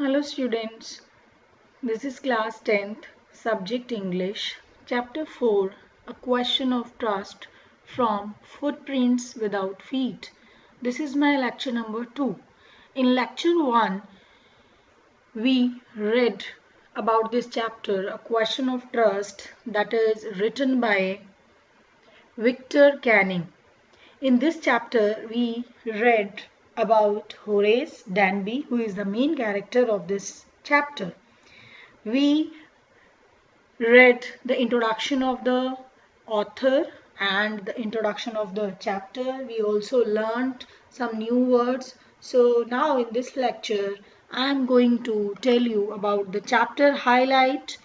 Hello students, this is class 10th, subject English, chapter 4, A Question of Trust from Footprints Without Feet. This is my lecture number 2. In lecture 1, we read about this chapter, A Question of Trust, that is written by Victor Canning. In this chapter, we read about Horace Danby, who is the main character of this chapter. We read the introduction of the author and the introduction of the chapter. We also learned some new words. So now in this lecture, I am going to tell you about the chapter highlight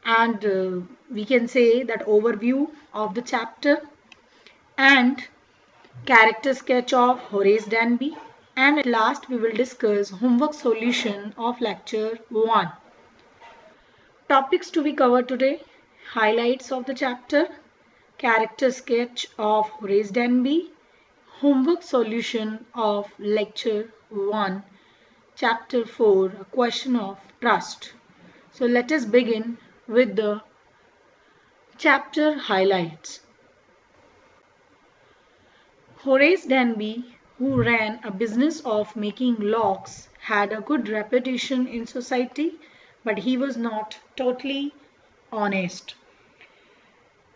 and we can say that overview of the chapter and character sketch of Horace Danby, and at last we will discuss homework solution of lecture 1. Topics to be covered today: highlights of the chapter, character sketch of Horace Danby, homework solution of lecture 1, chapter 4, a question of trust. So let us begin with the chapter highlights. Horace Danby, who ran a business of making locks, had a good reputation in society, but he was not totally honest.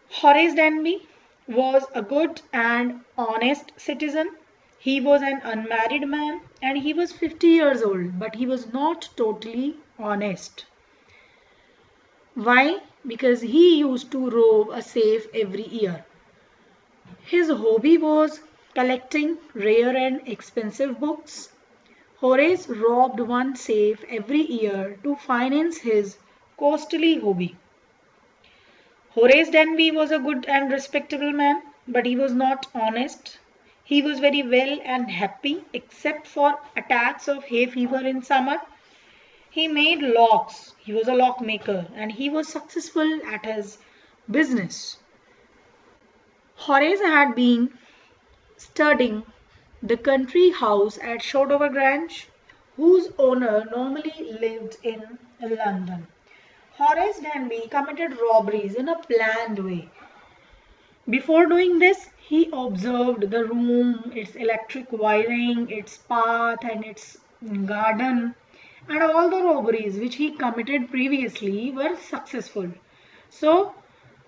Horace Danby was a good and honest citizen. He was an unmarried man and he was 50 years old, but he was not totally honest. Why? Because he used to rob a safe every year. His hobby was collecting rare and expensive books. Horace robbed one safe every year to finance his costly hobby. Horace Danby was a good and respectable man, but he was not honest. He was very well and happy except for attacks of hay fever in summer. He made locks. He was a lock maker and he was successful at his business. Horace had been studying the country house at Shotover Grange, whose owner normally lived in London. Horace Danby committed robberies in a planned way. Before doing this, he observed the room, its electric wiring, its path and its garden, and all the robberies which he committed previously were successful. So,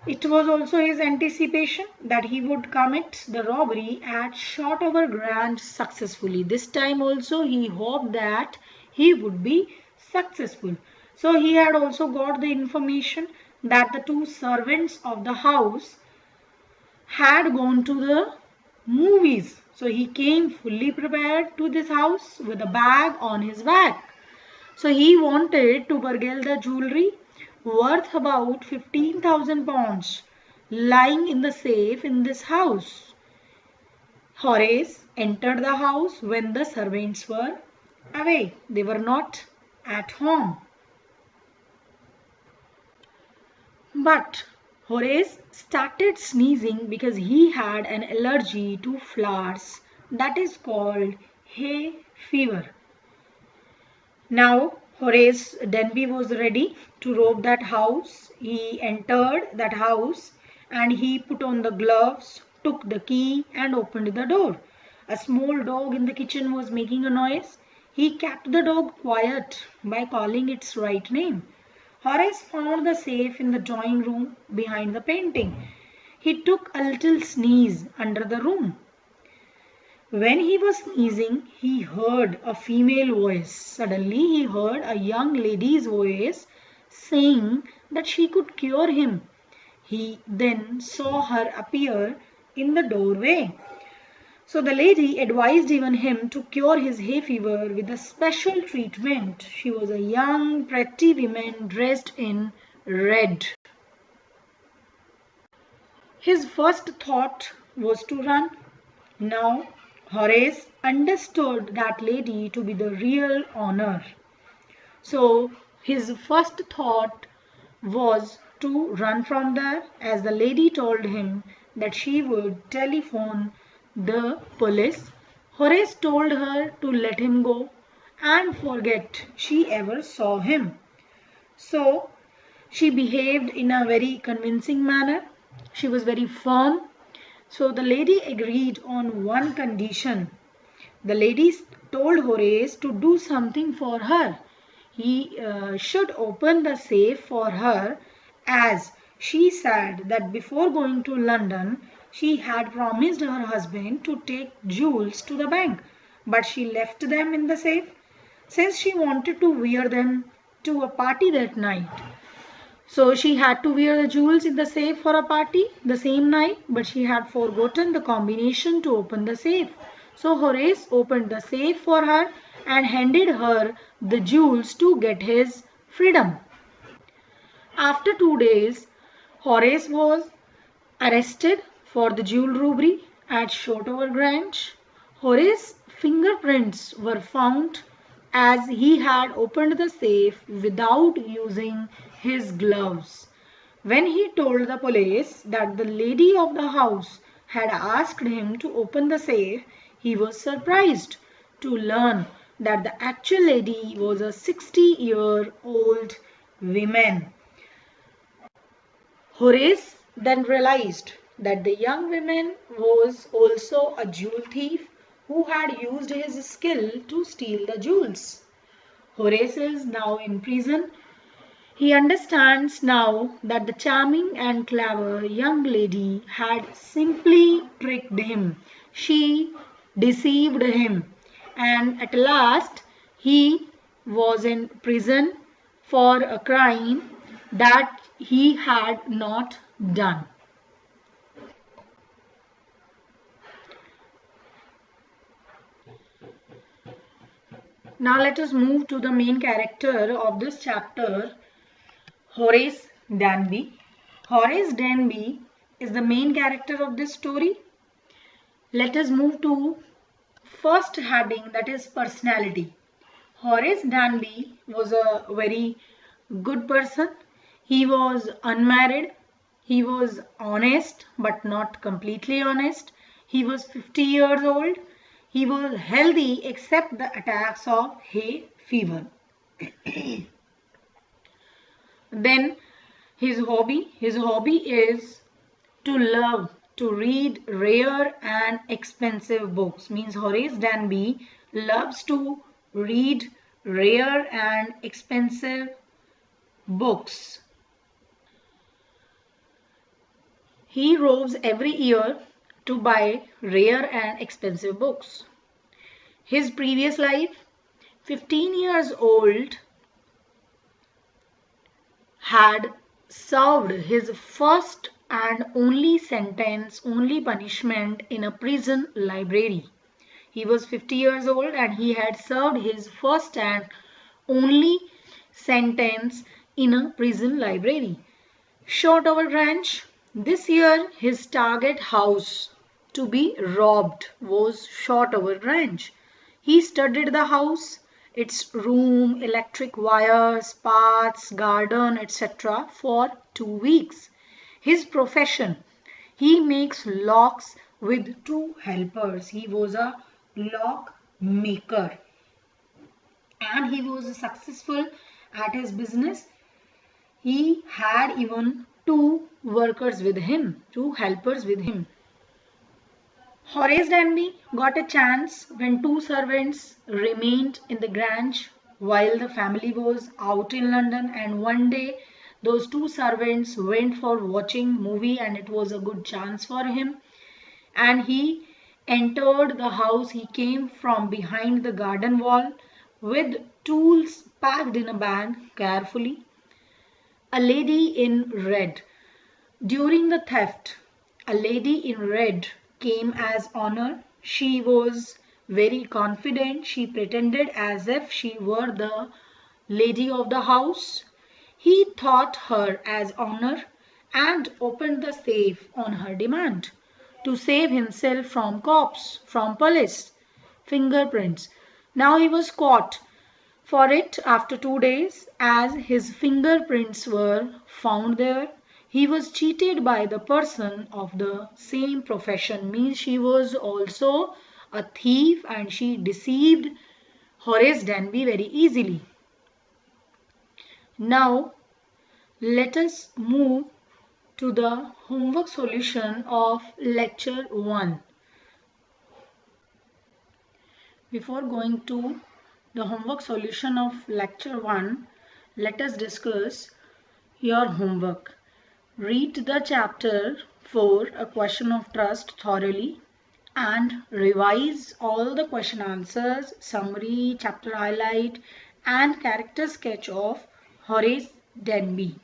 it was also his anticipation that he would commit the robbery at Shotover Grange successfully. This time also he hoped that he would be successful. So he had also got the information that the two servants of the house had gone to the movies. So he came fully prepared to this house with a bag on his back. So he wanted to burgle the jewelry worth about 15,000 pounds lying in the safe in this house. Horace entered the house when the servants were away. They were not at home. But Horace started sneezing because he had an allergy to flowers that is called hay fever. Now Horace Danby was ready to rob that house. He entered that house and he put on the gloves, took the key and opened the door. A small dog in the kitchen was making a noise. He kept the dog quiet by calling its right name. Horace found the safe in the drawing room behind the painting. He took a little sneeze under the room. When he was sneezing, he heard a female voice. Suddenly, he heard a young lady's voice saying that she could cure him. He then saw her appear in the doorway. So the lady advised even him to cure his hay fever with a special treatment. She was a young, pretty woman dressed in red. His first thought was to run. Now Horace understood that lady to be the real owner. So his first thought was to run from there, as the lady told him that she would telephone the police. Horace told her to let him go and forget she ever saw him. So she behaved in a very convincing manner. She was very firm. So the lady agreed on one condition. The lady told Horace to do something for her. He should open the safe for her, as she said that before going to London she had promised her husband to take jewels to the bank, but she left them in the safe since she wanted to wear them to a party that night. So she had to wear the jewels in the safe for a party the same night, but she had forgotten the combination to open the safe. So Horace opened the safe for her and handed her the jewels to get his freedom. After 2 days, Horace was arrested for the jewel robbery at Shotover Grange. Horace's fingerprints were found as he had opened the safe without using his gloves. When he told the police that the lady of the house had asked him to open the safe, he was surprised to learn that the actual lady was a 60-year-old woman. Horace then realized that the young woman was also a jewel thief who had used his skill to steal the jewels. Horace is now in prison. He understands now that the charming and clever young lady had simply tricked him. She deceived him, and at last he was in prison for a crime that he had not done. Now let us move to the main character of this chapter, Horace Danby. Horace Danby is the main character of this story. Let us move to first heading, that is personality. Horace Danby was a very good person. He was unmarried. He was honest but not completely honest. He was 50 years old. He was healthy except the attacks of hay fever. Then his hobby is to love to read rare and expensive books. Means Horace Danby loves to read rare and expensive books. He roves every year to buy rare and expensive books. His previous life, 15 years old, had served his first and only sentence, only punishment in a prison library. He was 50 years old and he had served his first and only sentence in a prison library. Shotover Grange. This year his target house to be robbed was Shotover Grange. He studied the house, its room, electric wires, paths, garden, etc. for 2 weeks. His profession, he makes locks with 2 helpers. He was a lock maker and he was successful at his business. He had even 2 workers with him, 2 helpers with him. Horace Danby got a chance when 2 servants remained in the Grange while the family was out in London, and one day those 2 servants went for watching movie and it was a good chance for him, and he entered the house. He came from behind the garden wall with tools packed in a bag carefully. A lady in red. During the theft, a lady in red came as honor. She was very confident. She pretended as if she were the lady of the house. He thought her as honor and opened the safe on her demand to save himself from cops, from police, fingerprints. Now he was caught for it after 2 days, as his fingerprints were found there. He was cheated by the person of the same profession, means she was also a thief and she deceived Horace Danby very easily. Now let us move to the homework solution of lecture 1. Before going to the homework solution of lecture 1, let us discuss your homework. Read the chapter 4, A Question of Trust, thoroughly and revise all the question answers, summary, chapter highlight and character sketch of Horace Danby.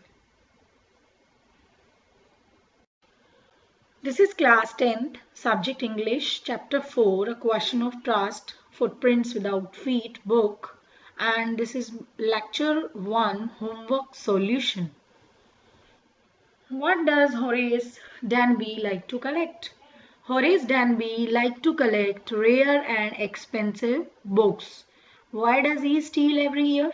This is class 10th, subject English, chapter 4, A Question of Trust, Footprints Without Feet book, and this is lecture 1, homework solution. What does Horace Danby like to collect? Horace Danby liked to collect rare and expensive books. Why does he steal every year?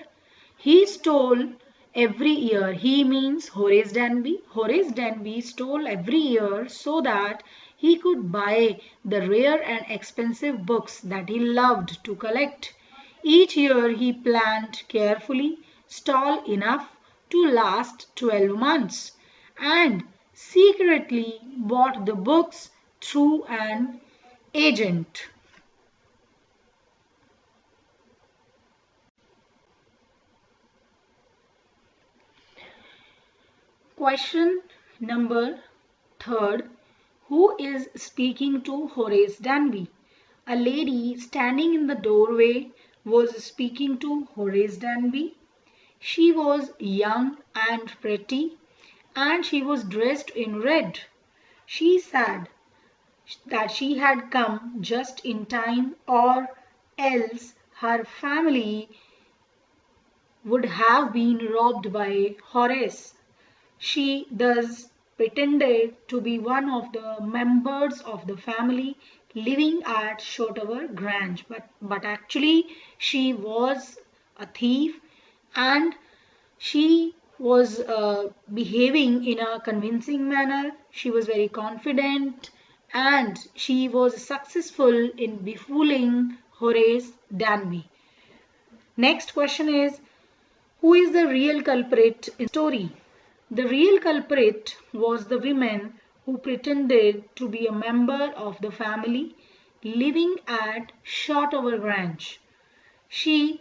He stole every year. He means Horace Danby. Horace Danby stole every year so that he could buy the rare and expensive books that he loved to collect. Each year he planned carefully, stole enough to last 12 months and secretly bought the books through an agent. Question number 3. Who is speaking to Horace Danby? A lady standing in the doorway was speaking to Horace Danby. She was young and pretty, and she was dressed in red. She said that she had come just in time, or else her family would have been robbed by Horace. She thus pretended to be one of the members of the family living at Shotover Grange, but actually she was a thief, and she was behaving in a convincing manner. She was very confident and she was successful in befooling Horace Danby. Next question is, who is the real culprit in the story? The real culprit was the woman who pretended to be a member of the family living at Shotover Grange. She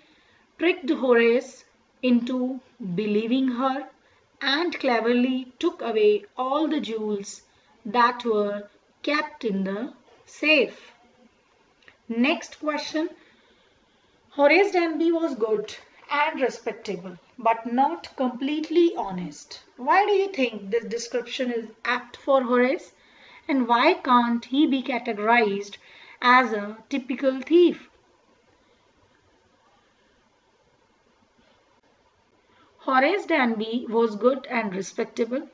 tricked Horace into believing her and cleverly took away all the jewels that were kept in the safe. Next question. Horace Danby was good and respectable, but not completely honest. Why do you think this description is apt for Horace? And why can't he be categorized as a typical thief? Horace Danby was good and respectable,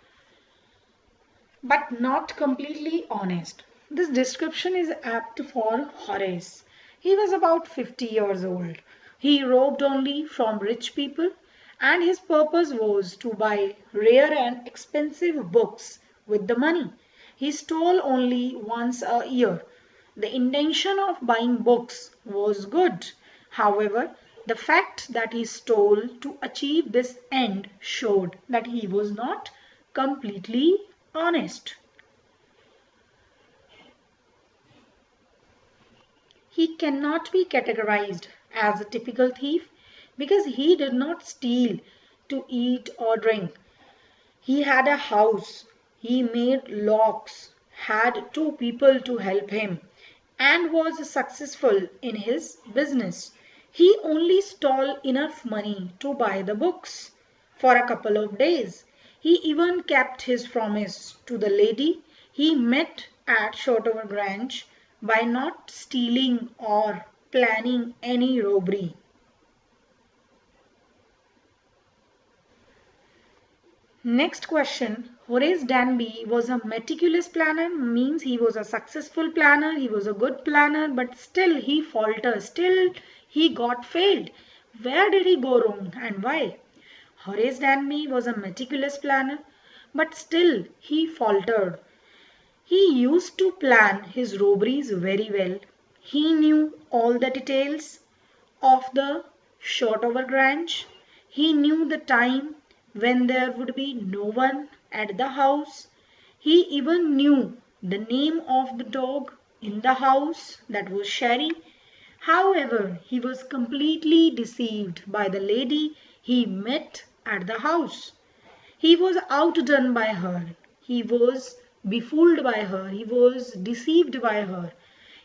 but not completely honest. This description is apt for Horace. He was about 50 years old. He robbed only from rich people, and his purpose was to buy rare and expensive books with the money. He stole only once a year. The intention of buying books was good. However, the fact that he stole to achieve this end showed that he was not completely honest. He cannot be categorized as a typical thief because he did not steal to eat or drink. He had a house, he made locks, had two people to help him, and was successful in his business. He only stole enough money to buy the books for a couple of days. He even kept his promise to the lady he met at Shotover Grange by not stealing or planning any robbery. Next question. Horace Danby was a meticulous planner, means he was a successful planner, he was a good planner, but still he faltered, still he got failed. Where did he go wrong and why? Horace Danby was a meticulous planner, but still he faltered. He used to plan his robberies very well. He knew all the details of the Shotover Grange. He knew the time when there would be no one at the house. He even knew the name of the dog in the house, that was Sherry. However, he was completely deceived by the lady he met at the house. He was outdone by her. He was befooled by her. He was deceived by her.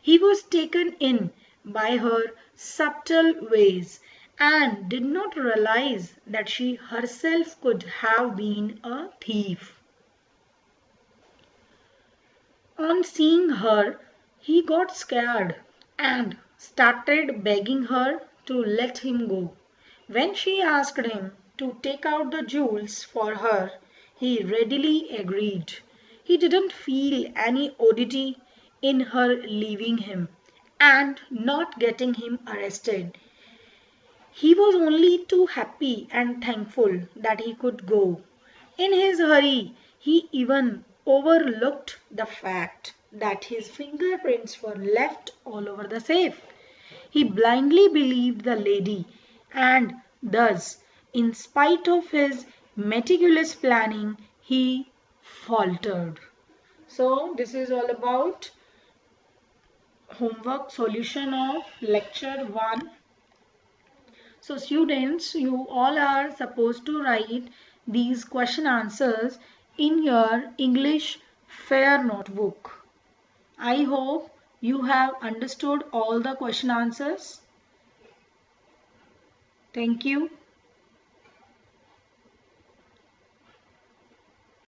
He was taken in by her subtle ways and did not realize that she herself could have been a thief. On seeing her, he got scared and started begging her to let him go. When she asked him to take out the jewels for her, he readily agreed. He didn't feel any oddity in her leaving him and not getting him arrested. He was only too happy and thankful that he could go. In his hurry, he even overlooked the fact that his fingerprints were left all over the safe. He blindly believed the lady, and thus, in spite of his meticulous planning, he faltered. So, this is all about homework solution of lecture 1. So students, you all are supposed to write these question answers in your English fair notebook. I hope you have understood all the question answers. Thank you.